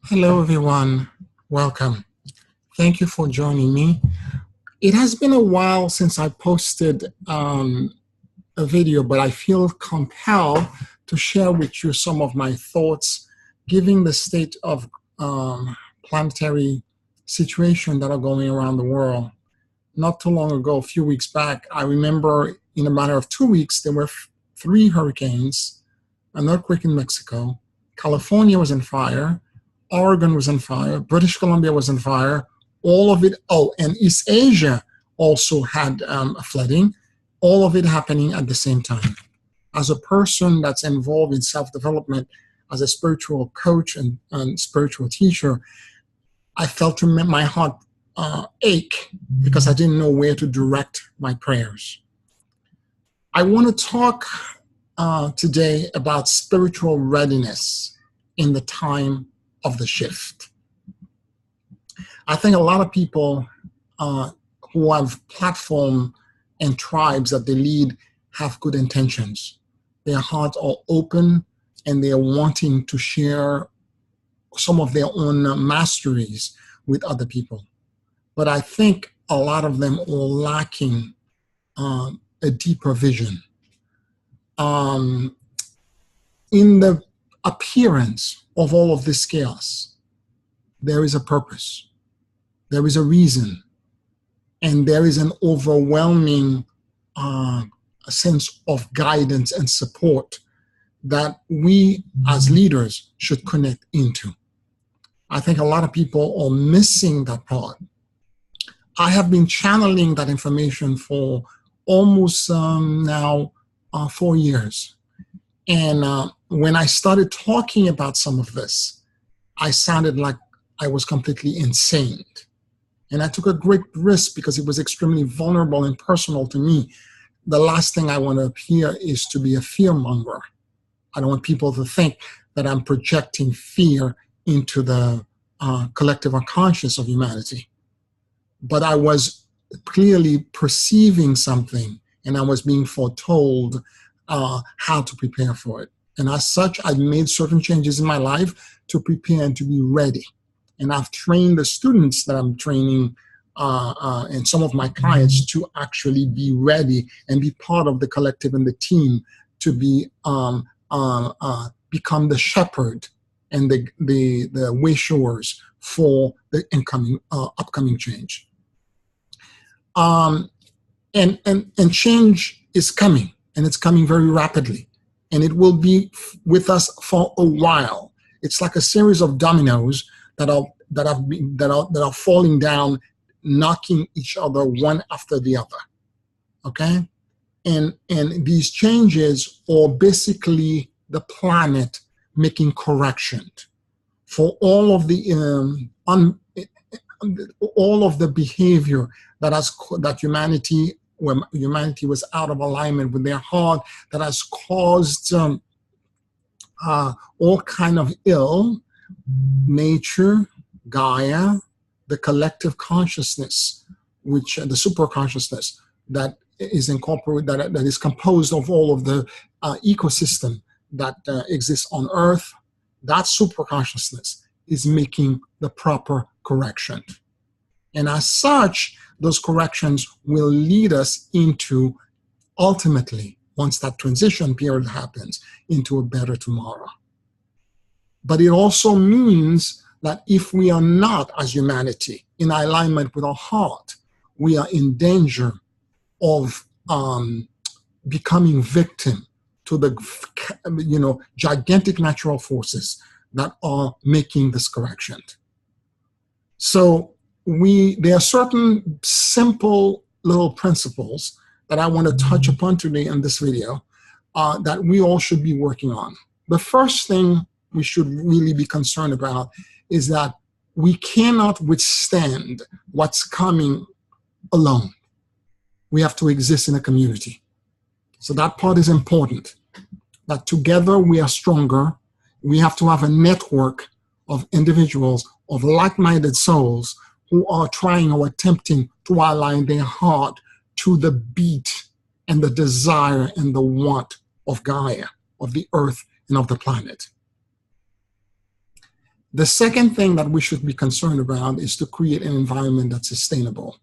Hello, everyone. Welcome. Thank you for joining me. It has been a while since I posted a video, but I feel compelled to share with you some of my thoughts, given the state of planetary situation that are going around the world. Not too long ago, a few weeks back, I remember in a matter of 2 weeks, there were three hurricanes, an earthquake in Mexico, California was on fire, Oregon was on fire, British Columbia was on fire, all of it, oh, and East Asia also had a flooding, all of it happening at the same time. As a person that's involved in self-development, as a spiritual coach and spiritual teacher, I felt my heart ache because I didn't know where to direct my prayers. I want to talk today about spiritual readiness in the time of the shift. I think a lot of people who have platform and tribes that they lead have good intentions. Their hearts are open and they are wanting to share some of their own masteries with other people. But I think a lot of them are lacking a deeper vision. In the appearance of all of this chaos, there is a purpose, there is a reason, and there is an overwhelming sense of guidance and support that we as leaders should connect into. I think a lot of people are missing that part. I have been channeling that information for almost now 4 years. And when I started talking about some of this, I sounded like I was completely insane. And I took a great risk because it was extremely vulnerable and personal to me. The last thing I want to appear is to be a fearmonger. I don't want people to think that I'm projecting fear into the collective unconscious of humanity. But I was clearly perceiving something, and I was being foretold how to prepare for it. And as such, I made certain changes in my life to prepare and to be ready. And I've trained the students that I'm training and some of my clients to actually be ready and be part of the collective and the team to be become the shepherd and the Wayshowers for the upcoming change. And change is coming, and it's coming very rapidly, and it will be with us for a while. It's like a series of dominoes that are falling down, knocking each other one after the other. Okay, and these changes are basically the planet making correction for all of the behavior that humanity, when humanity was out of alignment with their heart, that has caused all kind of ill. Nature, Gaia, the collective consciousness, which the super consciousness that is incorporated, that is composed of all of the ecosystem that exists on Earth, that super consciousness is making the proper correction. And as such, those corrections will lead us into, ultimately, once that transition period happens, into a better tomorrow. But it also means that if we are not, as humanity, in alignment with our heart, we are in danger of becoming victim to the gigantic natural forces that are making this correction. So there are certain simple little principles that I want to touch upon today in this video that we all should be working on. The first thing we should really be concerned about is that we cannot withstand what's coming alone. We have to exist in a community. So that part is important, that together we are stronger. We have to have a network of individuals, of like-minded souls who are trying or attempting to align their heart to the beat and the desire and the want of Gaia, of the earth and of the planet. The second thing that we should be concerned about is to create an environment that's sustainable.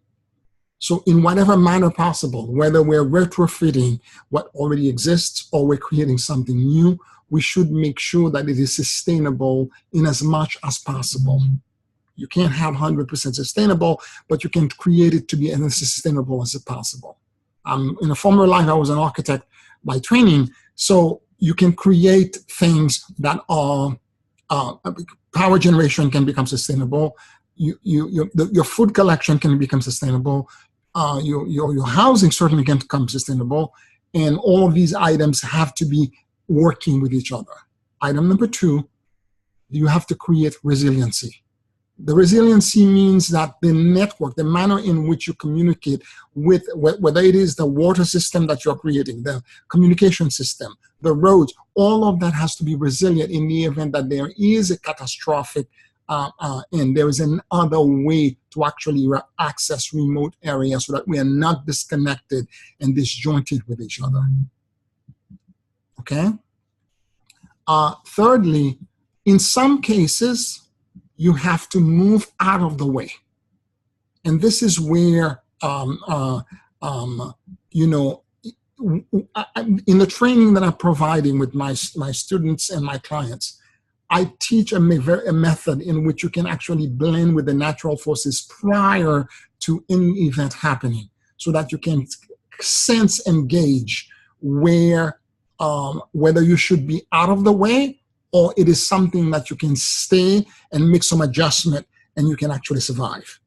So in whatever manner possible, whether we're retrofitting what already exists or we're creating something new, we should make sure that it is sustainable in as much as possible. You can't have 100% sustainable, but you can create it to be as sustainable as possible. In a former life, I was an architect by training, so you can create things that are, power generation can become sustainable, your food collection can become sustainable, your housing certainly can become sustainable, and all of these items have to be working with each other. Item number 2, you have to create resiliency. The resiliency means that the network, the manner in which you communicate with, whether it is the water system that you're creating, the communication system, the roads, all of that has to be resilient in the event that there is a catastrophic and there is another way to actually access remote areas so that we are not disconnected and disjointed with each other. Okay? Thirdly, in some cases, you have to move out of the way. And this is where, you know, in the training that I'm providing with my students and my clients, I teach a method in which you can actually blend with the natural forces prior to any event happening so that you can sense and gauge where, whether you should be out of the way or it is something that you can stay and make some adjustment and you can actually survive.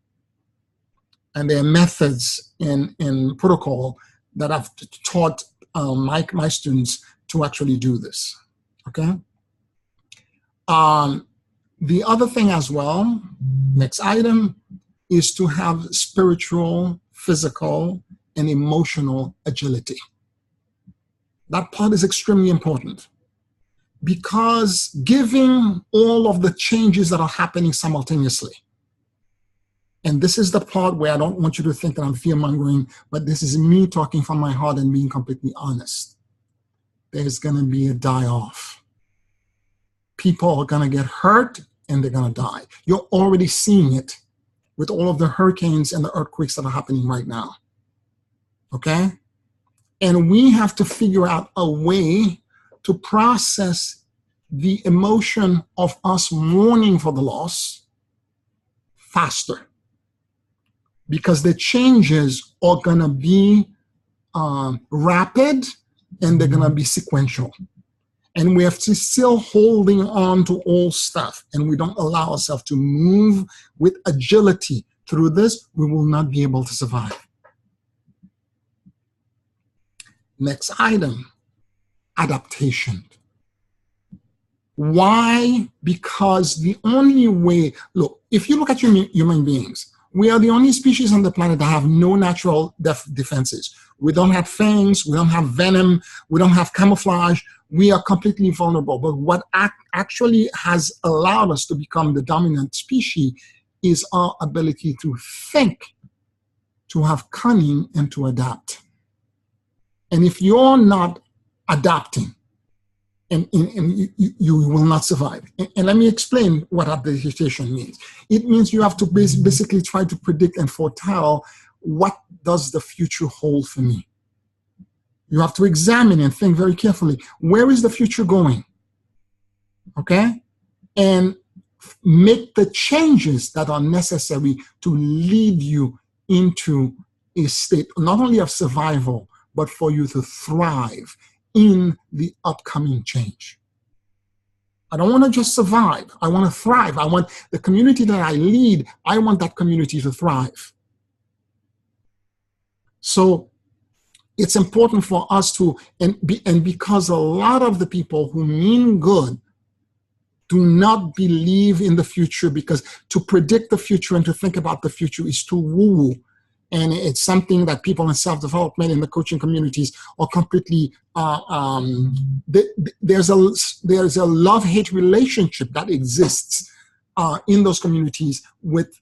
And there are methods in protocol that I've taught my students to actually do this, okay? The other thing as well, next item, is to have spiritual, physical, and emotional agility. That part is extremely important, because given all of the changes that are happening simultaneously, and this is the part where I don't want you to think that I'm fear-mongering, but this is me talking from my heart and being completely honest. There's going to be a die-off. People are going to get hurt and they're going to die. You're already seeing it with all of the hurricanes and the earthquakes that are happening right now. Okay? And we have to figure out a way to process the emotion of us mourning for the loss faster, because the changes are going to be rapid and they're going to be sequential. And we have to still holding on to old stuff, and we don't allow ourselves to move with agility through this, we will not be able to survive. Next item, adaptation. Why? Because the only way, look, if you look at human beings, we are the only species on the planet that have no natural defenses. We don't have fangs, we don't have venom, we don't have camouflage, we are completely vulnerable. But what actually has allowed us to become the dominant species is our ability to think, to have cunning, and to adapt. And if you're not adapting, and you will not survive. And let me explain what adaptation means. It means you have to basically try to predict and foretell what does the future hold for me. You have to examine and think very carefully, where is the future going? Okay? And make the changes that are necessary to lead you into a state not only of survival, but for you to thrive in the upcoming change. I don't want to just survive. I want to thrive. I want the community that I lead, I want that community to thrive. So it's important for us to, and because a lot of the people who mean good do not believe in the future, because to predict the future and to think about the future is too woo-woo. And it's something that people in self-development in the coaching communities are completely, there's a love-hate relationship that exists in those communities with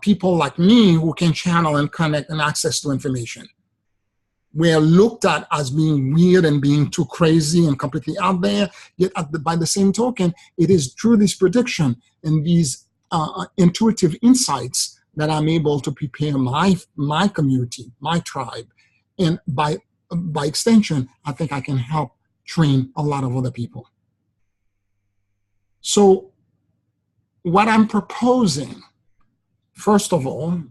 people like me who can channel and connect and access to information. we're looked at as being weird and being too crazy and completely out there. Yet by the same token, it is through this prediction and these intuitive insights that I'm able to prepare my community, my tribe. And by extension, I think I can help train a lot of other people. So what I'm proposing, first of all,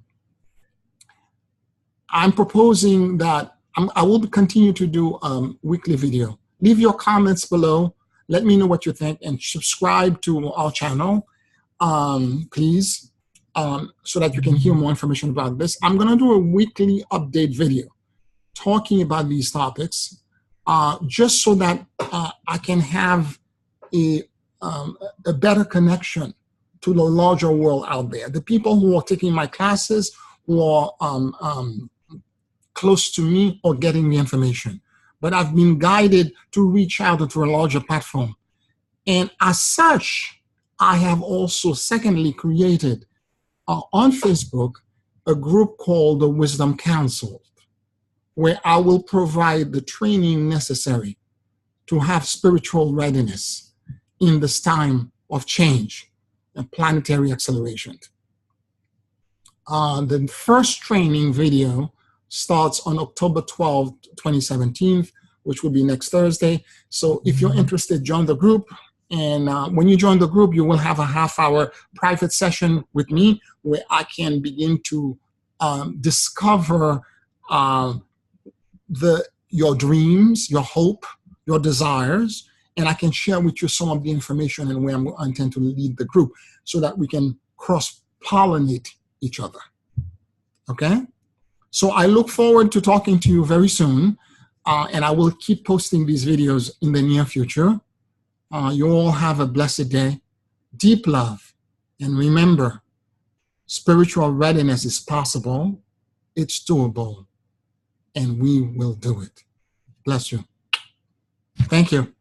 I'm proposing that I will continue to do weekly video. Leave your comments below. Let me know what you think, and subscribe to our channel, please, so that you can hear more information about this. I'm going to do a weekly update video talking about these topics, just so that I can have a better connection to the larger world out there. The people who are taking my classes, who are close to me or getting the information. But I've been guided to reach out to a larger platform. And as such, I have also secondly created on Facebook a group called the Wisdom Council, where I will provide the training necessary to have spiritual readiness in this time of change and planetary acceleration. The first training video starts on October 12, 2017, which will be next Thursday. So if you're interested, join the group. And when you join the group, you will have a half-hour private session with me where I can begin to discover your dreams, your hope, your desires, and I can share with you some of the information and where I intend to lead the group so that we can cross-pollinate each other. Okay? So I look forward to talking to you very soon, and I will keep posting these videos in the near future. You all have a blessed day. Deep love. And remember, spiritual readiness is possible, it's doable, and we will do it. Bless you. Thank you.